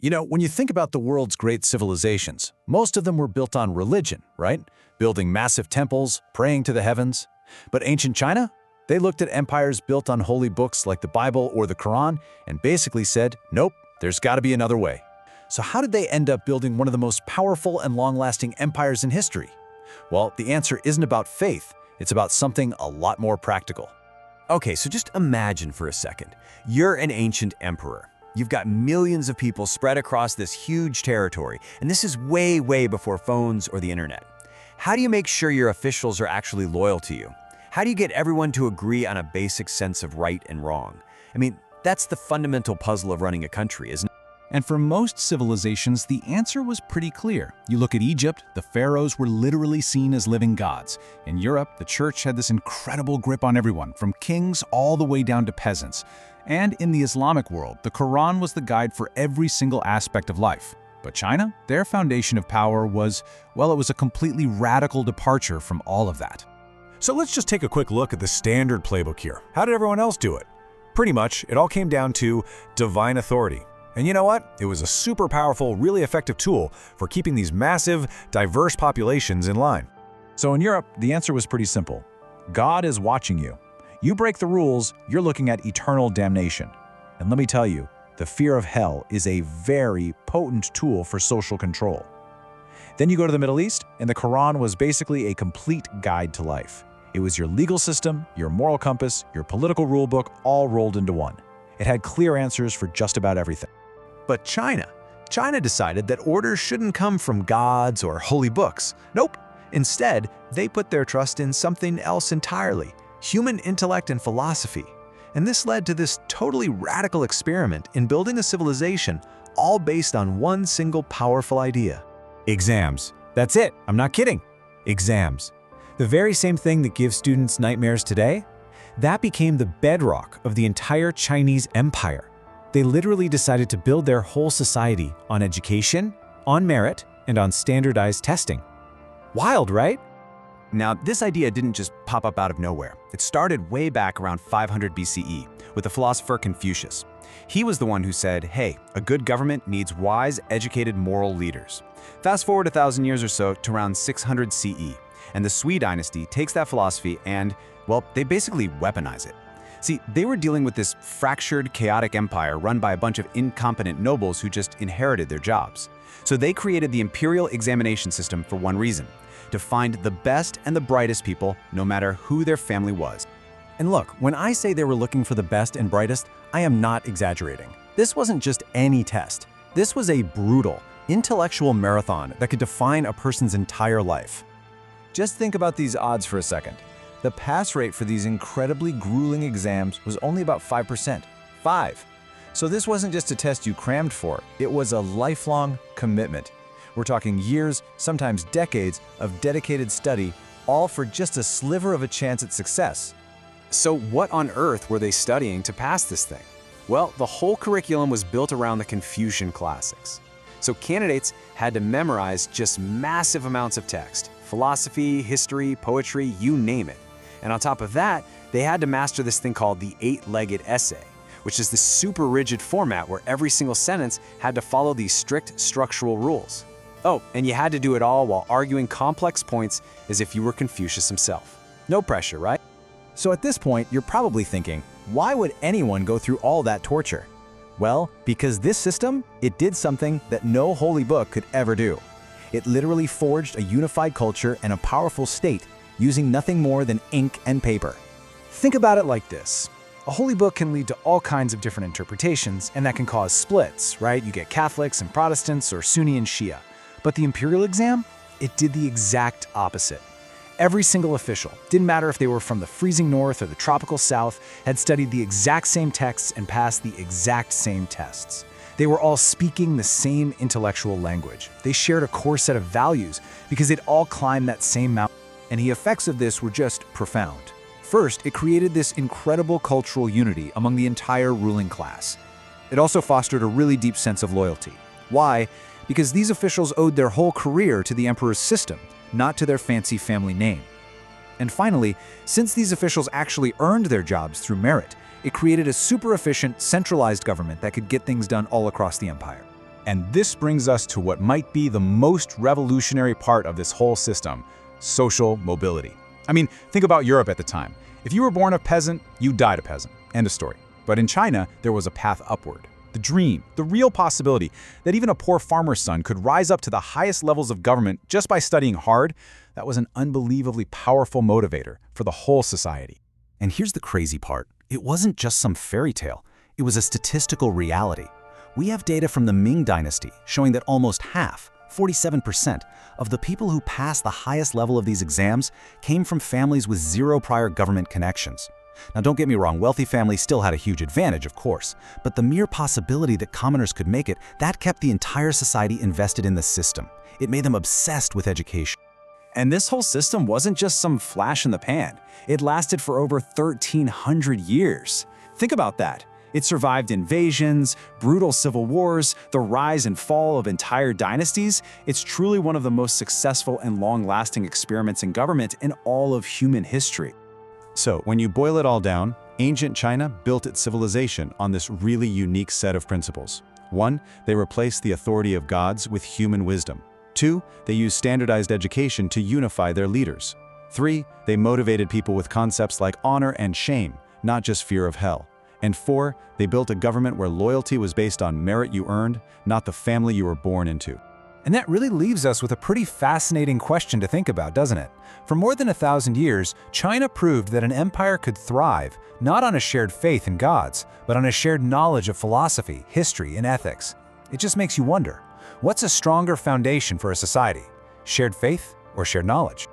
When you think about the world's great civilizations, most of them were built on religion, right? Building massive temples, praying to the heavens. But ancient China? They looked at empires built on holy books like the Bible or the Quran and basically said, nope, there's got to be another way. So how did they end up building one of the most powerful and long-lasting empires in history? Well, the answer isn't about faith. It's about something a lot more practical. Okay, so just imagine for a second. You're an ancient emperor. You've got millions of people spread across this huge territory, and this is way, way before phones or the internet. How do you make sure your officials are actually loyal to you? How do you get everyone to agree on a basic sense of right and wrong? I mean, that's the fundamental puzzle of running a country, isn't it? And for most civilizations, the answer was pretty clear. You look at Egypt, the pharaohs were literally seen as living gods. In Europe, the church had this incredible grip on everyone, from kings all the way down to peasants. And in the Islamic world, the Quran was the guide for every single aspect of life. But China, their foundation of power was, well, it was a completely radical departure from all of that. So let's just take a quick look at the standard playbook here. How did everyone else do it? Pretty much, it all came down to divine authority. And you know what? It was a super powerful, really effective tool for keeping these massive, diverse populations in line. So in Europe, the answer was pretty simple. God is watching you. You break the rules, you're looking at eternal damnation. And let me tell you, the fear of hell is a very potent tool for social control. Then you go to the Middle East, and the Quran was basically a complete guide to life. It was your legal system, your moral compass, your political rule book, all rolled into one. It had clear answers for just about everything. But China decided that orders shouldn't come from gods or holy books. Nope. Instead, they put their trust in something else entirely, human intellect and philosophy. And this led to this totally radical experiment in building a civilization, all based on one single powerful idea. Exams. That's it. I'm not kidding. Exams. The very same thing that gives students nightmares today, that became the bedrock of the entire Chinese empire. They literally decided to build their whole society on education, on merit, and on standardized testing. Wild, right? Now, this idea didn't just pop up out of nowhere. It started way back around 500 BCE with the philosopher Confucius. He was the one who said, hey, a good government needs wise, educated, moral leaders. Fast forward 1,000 years or so to around 600 CE, and the Sui dynasty takes that philosophy and, well, they basically weaponize it. See, they were dealing with this fractured, chaotic empire run by a bunch of incompetent nobles who just inherited their jobs. So they created the imperial examination system for one reason: to find the best and the brightest people, no matter who their family was. And look, when I say they were looking for the best and brightest, I am not exaggerating. This wasn't just any test. This was a brutal, intellectual marathon that could define a person's entire life. Just think about these odds for a second. The pass rate for these incredibly grueling exams was only about 5%. 5! So this wasn't just a test you crammed for, it was a lifelong commitment. We're talking years, sometimes decades, of dedicated study, all for just a sliver of a chance at success. So what on earth were they studying to pass this thing? Well, the whole curriculum was built around the Confucian classics. So candidates had to memorize just massive amounts of text: philosophy, history, poetry, you name it. And on top of that, they had to master this thing called the eight-legged essay, which is this super rigid format where every single sentence had to follow these strict structural rules. Oh, and you had to do it all while arguing complex points as if you were Confucius himself. No pressure, right? So at this point, you're probably thinking, why would anyone go through all that torture? Well, because this system, it did something that no holy book could ever do. It literally forged a unified culture and a powerful state using nothing more than ink and paper. Think about it like this. A holy book can lead to all kinds of different interpretations, and that can cause splits, right? You get Catholics and Protestants, or Sunni and Shia. But the imperial exam, it did the exact opposite. Every single official, didn't matter if they were from the freezing north or the tropical south, had studied the exact same texts and passed the exact same tests. They were all speaking the same intellectual language. They shared a core set of values because they'd all climbed that same mountain. And the effects of this were just profound. First, it created this incredible cultural unity among the entire ruling class. It also fostered a really deep sense of loyalty. Why? Because these officials owed their whole career to the emperor's system, not to their fancy family name. And finally, since these officials actually earned their jobs through merit, it created a super efficient, centralized government that could get things done all across the empire. And this brings us to what might be the most revolutionary part of this whole system: social mobility. I mean, think about Europe at the time. If you were born a peasant, you died a peasant. End of story. But in China, there was a path upward. The dream, the real possibility that even a poor farmer's son could rise up to the highest levels of government just by studying hard, that was an unbelievably powerful motivator for the whole society. And here's the crazy part. It wasn't just some fairy tale. It was a statistical reality. We have data from the Ming Dynasty showing that almost half, 47%, of the people who passed the highest level of these exams came from families with zero prior government connections. Now, don't get me wrong, wealthy families still had a huge advantage, of course, but the mere possibility that commoners could make it, that kept the entire society invested in the system. It made them obsessed with education. And this whole system wasn't just some flash in the pan. It lasted for over 1,300 years. Think about that. It survived invasions, brutal civil wars, the rise and fall of entire dynasties. It's truly one of the most successful and long-lasting experiments in government in all of human history. So, when you boil it all down, ancient China built its civilization on this really unique set of principles. 1, they replaced the authority of gods with human wisdom. 2, they used standardized education to unify their leaders. 3, they motivated people with concepts like honor and shame, not just fear of hell. And 4, they built a government where loyalty was based on merit you earned, not the family you were born into. And that really leaves us with a pretty fascinating question to think about, doesn't it? For more than 1,000 years, China proved that an empire could thrive, not on a shared faith in gods, but on a shared knowledge of philosophy, history, and ethics. It just makes you wonder, what's a stronger foundation for a society? Shared faith or shared knowledge?